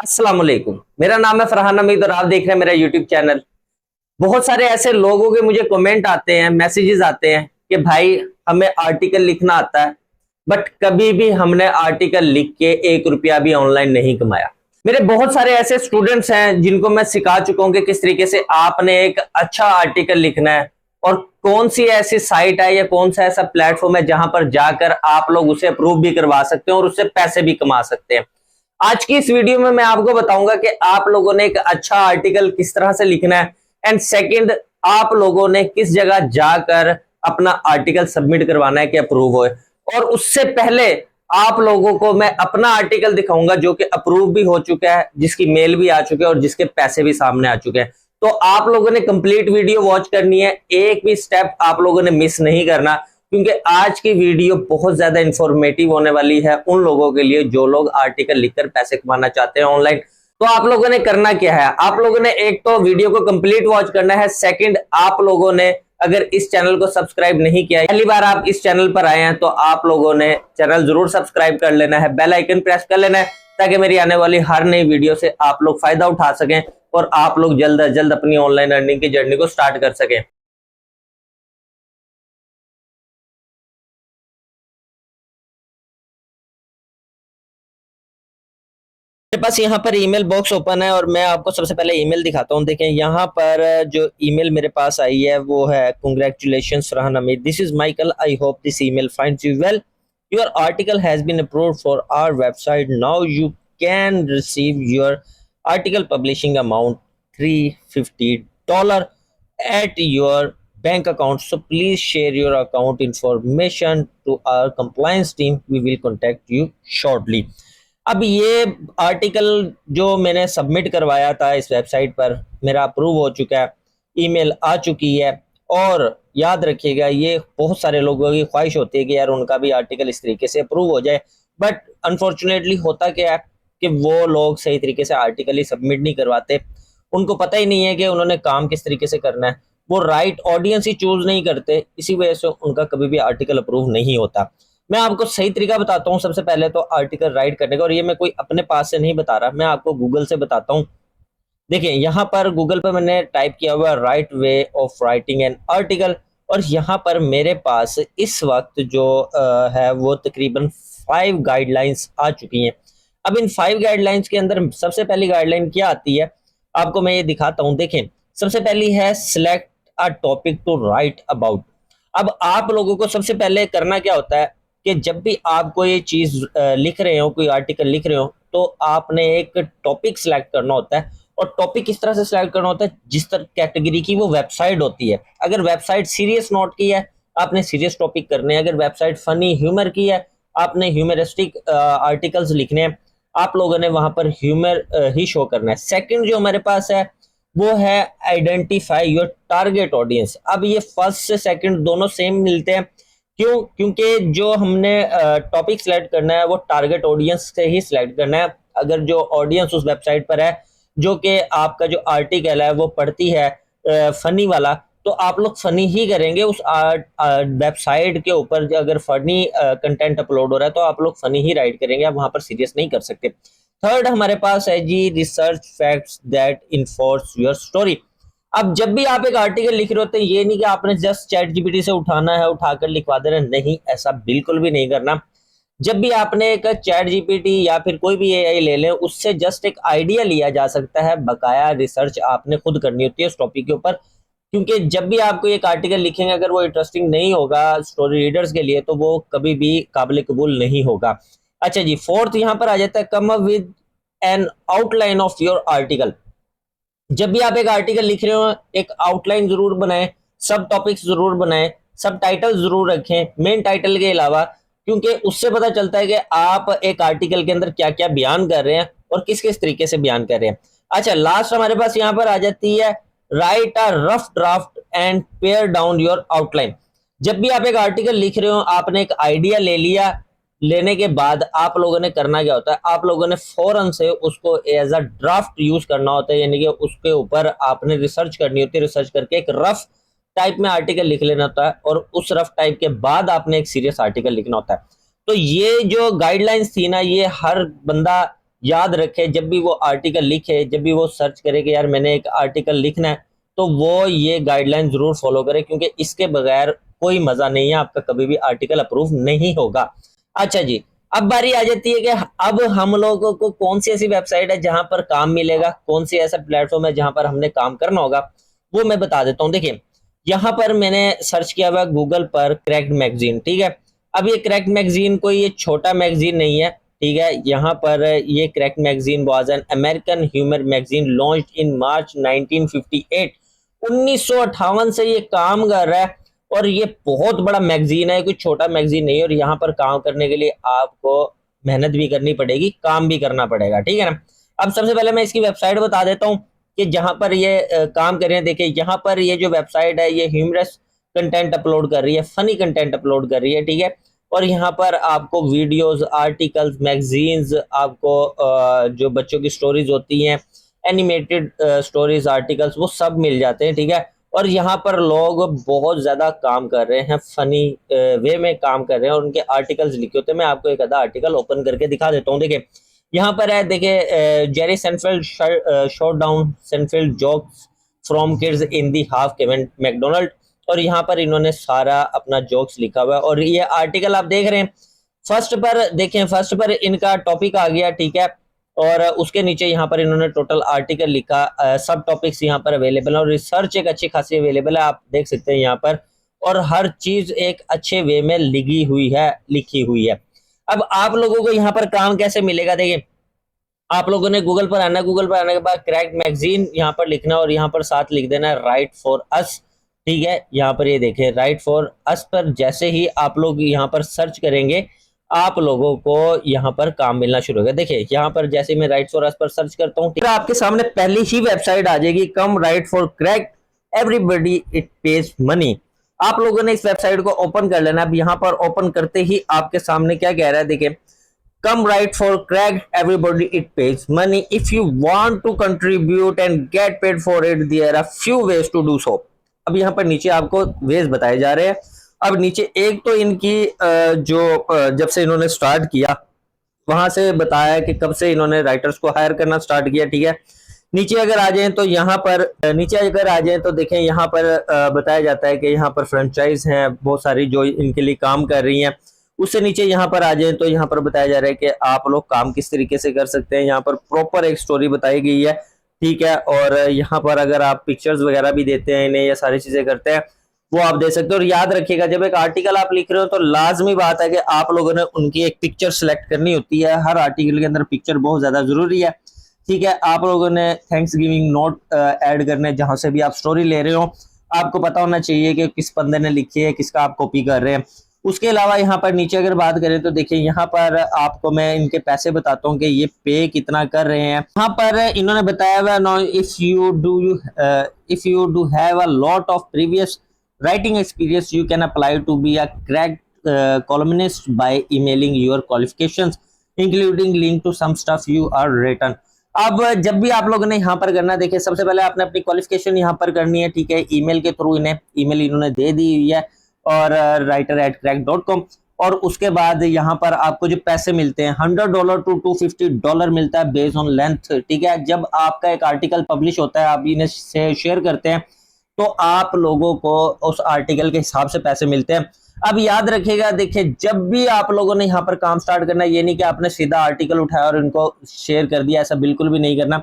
अस्सलाम वालेकुम। मेरा नाम है फरहान हमीद और आप देख रहे हैं मेरा यूट्यूब चैनल। बहुत सारे ऐसे लोगों के मुझे कमेंट आते हैं, मैसेजेस आते हैं कि भाई हमें आर्टिकल लिखना आता है, बट कभी भी हमने आर्टिकल लिख के 1 रुपया भी ऑनलाइन नहीं कमाया। मेरे बहुत सारे ऐसे स्टूडेंट्स हैं जिनको मैं सिखा चुका हूं कि किस तरीके से आपने एक अच्छा आर्टिकल लिखना है और कौन सी ऐसी साइट है या कौन सा ऐसा प्लेटफॉर्म है जहां पर जाकर आप लोग उसे अप्रूव भी करवा सकते हैं और उससे पैसे भी कमा सकते हैं। आज की इस वीडियो में मैं आपको बताऊंगा कि आप लोगों ने एक अच्छा आर्टिकल किस तरह से लिखना है एंड सेकंड, आप लोगों ने किस जगह जाकर अपना आर्टिकल सबमिट करवाना है कि अप्रूव होए। और उससे पहले आप लोगों को मैं अपना आर्टिकल दिखाऊंगा जो कि अप्रूव भी हो चुका है, जिसकी मेल भी आ चुकी है और जिसके पैसे भी सामने आ चुके हैं। तो आप लोगों ने कंप्लीट वीडियो वॉच करनी है, एक भी स्टेप आप लोगों ने मिस नहीं करना, क्योंकि आज की वीडियो बहुत ज्यादा इंफॉर्मेटिव होने वाली है उन लोगों के लिए जो लोग आर्टिकल लिखकर पैसे कमाना चाहते हैं ऑनलाइन। तो आप लोगों ने करना क्या है, आप लोगों ने एक तो वीडियो को कंप्लीट वॉच करना है, सेकंड आप लोगों ने अगर इस चैनल को सब्सक्राइब नहीं किया है, पहली बार आप इस चैनल पर आए हैं, तो आप लोगों ने चैनल जरूर सब्सक्राइब कर लेना है, बेल आइकन प्रेस कर लेना है ताकि मेरी आने वाली हर नई वीडियो से आप लोग फायदा उठा सकें और आप लोग जल्द अज जल्द अपनी ऑनलाइन अर्निंग की जर्नी को स्टार्ट कर सकें। मेरे पास यहाँ पर ईमेल बॉक्स ओपन है और मैं आपको सबसे पहले ईमेल दिखाता हूँ। देखें यहाँ पर जो ईमेल मेरे पास आई है वो है congratulations Farhan Hamid, this is Michael, I hope this email finds you well, your article has been approved for our website, now you can receive your article publishing amount $350 at your bank account, so please share your account information to our compliance team, we will contact you shortly। अब ये article जो मैंने submit करवाया था इस website पर मेरा approve हो चुका है, ईमेल आ चुकी है। और याद रखिएगा ये बहुत सारे लोगों की ख्वाहिश होती है कि यार उनका भी आर्टिकल इस तरीके से अप्रूव हो जाए, बट अनफॉर्चुनेटली होता क्या है कि वो लोग सही तरीके से आर्टिकल ही सबमिट नहीं करवाते, उनको पता ही नहीं है कि उन्होंने काम किस तरीके से करना है, वो राइट ऑडियंस ही चूज नहीं करते, इसी वजह से उनका कभी भी आर्टिकल अप्रूव नहीं होता। मैं आपको सही तरीका बताता हूँ सबसे पहले तो आर्टिकल राइट करने का, और ये मैं कोई अपने पास से नहीं बता रहा, मैं आपको गूगल से बताता हूँ। देखिए यहाँ पर गूगल पर मैंने टाइप किया हुआ right way of writing an article, और यहाँ पर मेरे पास इस वक्त जो है वो तकरीबन 5 गाइडलाइंस आ चुकी हैं। अब इन 5 गाइडलाइंस के अंदर सबसे पहली गाइडलाइन क्या आती है आपको मैं ये दिखाता हूँ। देखें सबसे पहली है select a topic to write about. अब आप लोगों को सबसे पहले करना क्या होता है कि जब भी आप कोई चीज लिख रहे हो, कोई आर्टिकल लिख रहे हो, तो आपने एक टॉपिक सिलेक्ट करना होता है, और टॉपिक किस तरह से सिलेक्ट करना होता है जिस तरह कैटेगरी की वो वेबसाइट होती है। अगर वेबसाइट सीरियस नोट की है आपने सीरियस टॉपिक करने हैं, अगर वेबसाइट फनी ह्यूमर की है आपने ह्यूमरिस्टिक आर्टिकल्स लिखने हैं, आप लोगों ने वहां पर ह्यूमर ही शो करना है। सेकंड जो हमारे पास है वो है आइडेंटिफाई योर टारगेट ऑडियंस। अब ये फर्स्ट से सेकंड दोनों सेम मिलते हैं, क्यों? क्योंकि जो हमने टॉपिक सिलेक्ट करना है वो टारगेट ऑडियंस से ही सिलेक्ट करना है। अगर जो ऑडियंस उस वेबसाइट पर है जो कि आपका जो आर्टिकल है वो पढ़ती है फनी वाला, तो आप लोग फनी ही करेंगे उस वेबसाइट के ऊपर। अगर फनी कंटेंट अपलोड हो रहा है तो आप लोग फनी ही राइट करेंगे, आप वहां पर सीरियस नहीं कर सकते। थर्ड हमारे पास है जी research facts that enforce your story. अब जब भी आप एक आर्टिकल लिख रहे होते हैं ये नहीं कि आपने जस्ट चैट जीपीटी से उठाना है उठाकर लिखवा देना, नहीं, ऐसा बिल्कुल भी नहीं करना। जब भी आपने एक चैट जीपीटी या फिर कोई भी एआई ले लें उससे जस्ट एक आइडिया लिया जा सकता है, बकाया रिसर्च आपने खुद करनी होती है उस टॉपिक के ऊपर। क्योंकि जब भी आप कोई एक आर्टिकल लिखेंगे अगर वो इंटरेस्टिंग नहीं होगा स्टोरी रीडर्स के लिए तो वो कभी भी काबिल कबूल नहीं होगा। अच्छा जी, फोर्थ यहाँ पर आ जाता है come up with N outline of your article. जब भी आप एक आर्टिकल लिख रहे हो एक आउटलाइन जरूर बनाएं, सब टॉपिक्स जरूर बनाएं, सब टाइटल जरूर रखें मेन टाइटल के अलावा, क्योंकि उससे पता चलता है कि आप एक आर्टिकल के अंदर क्या क्या बयान कर रहे हैं और किस किस तरीके से बयान कर रहे हैं। अच्छा, लास्ट हमारे पास यहाँ पर आ जाती है right a rough draft and pair down your outline. जब भी आप एक आर्टिकल लिख रहे हो आपने एक आइडिया ले लिया, लेने के बाद आप लोगों ने करना क्या होता है, आप लोगों ने फौरन से उसको एज अ ड्राफ्ट यूज करना होता है, यानी कि उसके ऊपर आपने रिसर्च करनी होती है, रिसर्च करके एक रफ टाइप में आर्टिकल लिख लेना होता है, और उस रफ टाइप के बाद आपने एक सीरियस आर्टिकल लिखना होता है। तो ये जो गाइडलाइंस थी ना ये हर बंदा याद रखे, जब भी वो आर्टिकल लिखे, जब भी वो सर्च करे कि यार मैंने एक आर्टिकल लिखना है, तो वो ये गाइडलाइन जरूर फॉलो करे, क्योंकि इसके बगैर कोई मजा नहीं है, आपका कभी भी आर्टिकल अप्रूव नहीं होगा। अच्छा जी, अब बारी आ जाती है कि अब हम लोगों को कौन सी ऐसी वेबसाइट है जहां पर काम मिलेगा, कौन सी ऐसा प्लेटफॉर्म है जहां पर हमने काम करना होगा, वो मैं बता देता हूँ। देखिए, यहाँ पर मैंने सर्च किया हुआ गूगल पर क्रैक्ड मैगजीन, ठीक है। अब ये क्रैक्ड मैगजीन कोई ये छोटा मैगजीन नहीं है, ठीक है। यहाँ पर ये cracked magazine was an American humour magazine launched in March 1958। 1958 से ये काम कर रहा है, और ये बहुत बड़ा मैगजीन है, कोई छोटा मैगजीन नहीं है। और यहाँ पर काम करने के लिए आपको मेहनत भी करनी पड़ेगी, काम भी करना पड़ेगा, ठीक है ना। अब सबसे पहले मैं इसकी वेबसाइट बता देता हूँ कि जहां पर ये काम कर रहे हैं। देखिए, यहाँ पर ये जो वेबसाइट है, ये ह्यूमरस कंटेंट अपलोड कर रही है, फनी कंटेंट अपलोड कर रही है, ठीक है। और यहाँ पर आपको वीडियोस, आर्टिकल्स, मैगजीन्स, आपको जो बच्चों की स्टोरीज होती हैं, एनिमेटेड स्टोरीज, आर्टिकल्स, वो सब मिल जाते हैं, ठीक है। और यहाँ पर लोग बहुत ज्यादा काम कर रहे हैं, फनी वे में काम कर रहे हैं, और उनके आर्टिकल्स लिखे होते हैं। मैं आपको एक आधा आर्टिकल ओपन करके दिखा देता हूँ। देखिए, यहाँ पर है, देखिए, Jerry Seinfeld shot down Seinfeld jokes from kids in the half Kevin McDonald. और यहाँ पर इन्होंने सारा अपना जोक्स लिखा हुआ है, और ये आर्टिकल आप देख रहे हैं। फर्स्ट पर देखें, फर्स्ट पर इनका टॉपिक आ गया, ठीक है। और उसके नीचे यहाँ पर इन्होंने टोटल आर्टिकल लिखा, सब टॉपिक्स यहाँ पर अवेलेबल है, और रिसर्च एक अच्छी खासी अवेलेबल है, आप देख सकते हैं यहाँ पर। और हर चीज एक अच्छे वे में लिखी हुई है। अब आप लोगों को यहाँ पर काम कैसे मिलेगा? देखिए, आप लोगों ने गूगल पर आना, गूगल पर आने के बाद क्रैक्ड मैगजीन यहाँ पर लिखना, और यहाँ पर साथ लिख देना राइट फॉर अस, ठीक है। यहाँ पर ये देखें, राइट फॉर अस पर जैसे ही आप लोग यहाँ पर सर्च करेंगे, आप लोगों को यहाँ पर काम मिलना शुरू होगा। देखिए, यहाँ पर जैसे मैं राइट फॉर अस पर सर्च करता हूँ, आपके सामने पहली ही वेबसाइट आ जाएगी, come right for crack everybody it page money. आप लोगों ने इस वेबसाइट को ओपन कर लेना। अब यहाँ पर ओपन करते ही आपके सामने क्या कह रहा है, देखिए, come write for crack everybody it pays money if you want to contribute and get paid for it there are few ways to do so। अब यहाँ पर नीचे आपको वेज बताए जा रहे हैं। अब नीचे एक तो इनकी जब से इन्होंने स्टार्ट किया, वहां से बताया कि कब से इन्होंने राइटर्स को हायर करना स्टार्ट किया, ठीक है। नीचे अगर आ जाएं तो यहाँ पर देखें, यहाँ पर बताया जाता है कि यहाँ पर फ्रेंचाइज हैं बहुत सारी जो इनके लिए काम कर रही हैं। उससे नीचे यहाँ पर आ जाए तो यहाँ पर बताया जा रहा है कि आप लोग काम किस तरीके से कर सकते हैं। यहाँ पर प्रॉपर एक स्टोरी बताई गई है, ठीक है। और यहाँ पर अगर आप पिक्चर्स वगैरह भी देते हैं इन्हें, या सारी चीजें करते हैं, वो आप दे सकते हो। और याद रखिएगा, जब एक आर्टिकल आप लिख रहे हो तो लाजमी बात है कि आप लोगों ने उनकी एक पिक्चर सिलेक्ट करनी होती है। हर आर्टिकल के अंदर पिक्चर बहुत ज्यादा जरूरी है, ठीक है। आप लोगों ने थैंक्स गिविंग नोट ऐड करने, जहां से भी आप स्टोरी ले रहे हो आपको पता होना चाहिए कि किस बंदे ने लिखी है, किसका आप कॉपी कर रहे हैं। उसके अलावा यहाँ पर नीचे अगर बात करें तो देखिए, यहाँ पर आपको मैं इनके पैसे बताता हूँ कि ये पे कितना कर रहे हैं। यहाँ पर इन्होंने बताया हुआ, no if you do have a lot of previous writing experience you can apply to be a crack columnist by emailing your qualifications including link to some stuff you are written. अब जब भी आप लोगों ने यहाँ पर करना, देखिए, सबसे पहले आपने अपनी क्वालिफिकेशन यहाँ पर करनी है, ठीक है। ईमेल के थ्रू ईमेल इन्होंने दे दी हुई है, और writer@crack.com। और उसके बाद यहाँ पर आपको जो पैसे मिलते हैं $100 to $250 मिलता है बेस्ड ऑन लेंथ, ठीक है। जब आपका एक आर्टिकल पब्लिश होता है, आप इन्हें से शेयर करते हैं, तो आप लोगों को उस आर्टिकल के हिसाब से पैसे मिलते हैं। अब याद रखिएगा, देखिए, जब भी आप लोगों ने यहाँ पर काम स्टार्ट करना, ये नहीं कि आपने सीधा आर्टिकल उठाया और इनको शेयर कर दिया, ऐसा बिल्कुल भी नहीं करना।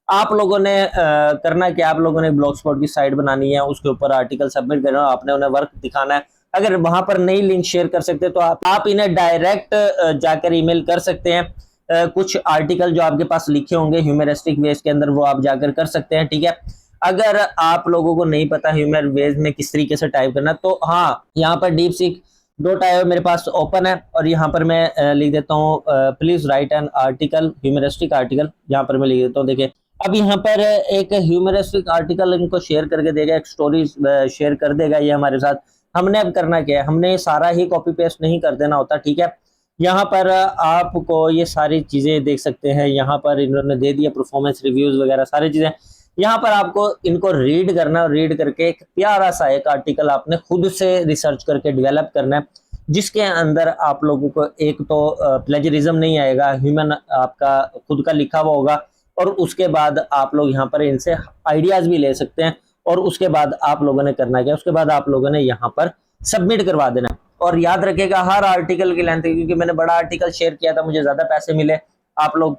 आप लोगों ने करना क्या, आप लोगों ने ब्लॉग स्पॉट की साइट बनानी है, उसके ऊपर आर्टिकल सबमिट करना, आपने उन्हें वर्क दिखाना है। अगर वहां पर नहीं लिंक शेयर कर सकते तो आप इन्हें डायरेक्ट जाकर ईमेल कर सकते हैं। कुछ आर्टिकल जो आपके पास लिखे होंगे ह्यूमरिस्टिक वेज के अंदर, वो आप जाकर कर सकते हैं, ठीक है। अगर आप लोगों को नहीं पता ह्यूमर वेज में किस तरीके से टाइप करना, तो हाँ, यहाँ पर DeepSeek.io मेरे पास ओपन है, और यहाँ पर मैं लिख देता हूँ please write an article, humoristic article, यहाँ पर मैं लिख देता हूँ। देखिए, अब यहाँ पर एक ह्यूमरिस्टिक आर्टिकल इनको शेयर करके देगा, एक स्टोरी शेयर कर देगा ये हमारे साथ। हमने अब करना क्या है, हमने सारा ही कॉपी पेस्ट नहीं कर देना होता, ठीक है। यहाँ पर आपको ये सारी चीजें देख सकते हैं, यहाँ पर इन्होंने दे दिया परफॉर्मेंस रिव्यूज वगैरह सारी चीजें। यहाँ पर आपको इनको रीड करना, रीड करके एक प्यारा सा एक आर्टिकल आपने खुद से रिसर्च करके डेवलप करना है। जिसके अंदर आप लोगों को एक तो प्लेजरिज्म नहीं आएगा, ह्यूमन आपका खुद का लिखा हुआ होगा, और उसके बाद आप लोग यहाँ पर इनसे आइडियाज भी ले सकते हैं। और उसके बाद आप लोगों ने करना क्या, उसके बाद आप लोगों ने यहाँ पर सबमिट करवा देना। और याद रखिएगा हर आर्टिकल की लेंथ, क्योंकि मैंने बड़ा आर्टिकल शेयर किया था मुझे ज्यादा पैसे मिले, आप लोग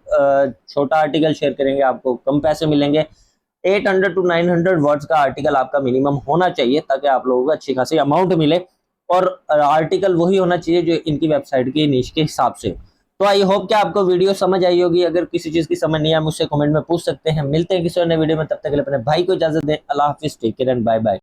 छोटा आर्टिकल शेयर करेंगे आपको कम पैसे मिलेंगे। 800 टू 900 वर्ड्स का आर्टिकल आपका मिनिमम होना चाहिए, ताकि आप लोगों को अच्छी खासी अमाउंट मिले। और आर्टिकल वही होना चाहिए जो इनकी वेबसाइट की नीश के हिसाब से। तो आई होप कि आपको वीडियो समझ आई होगी। अगर किसी चीज की समझ नहीं आया मुझसे कमेंट में पूछ सकते हैं। मिलते हैं किसी अन्य वीडियो में, तब तक के लिए अपने भाई को इजाजत दें। अल्लाह हाफिज, take care and bye bye.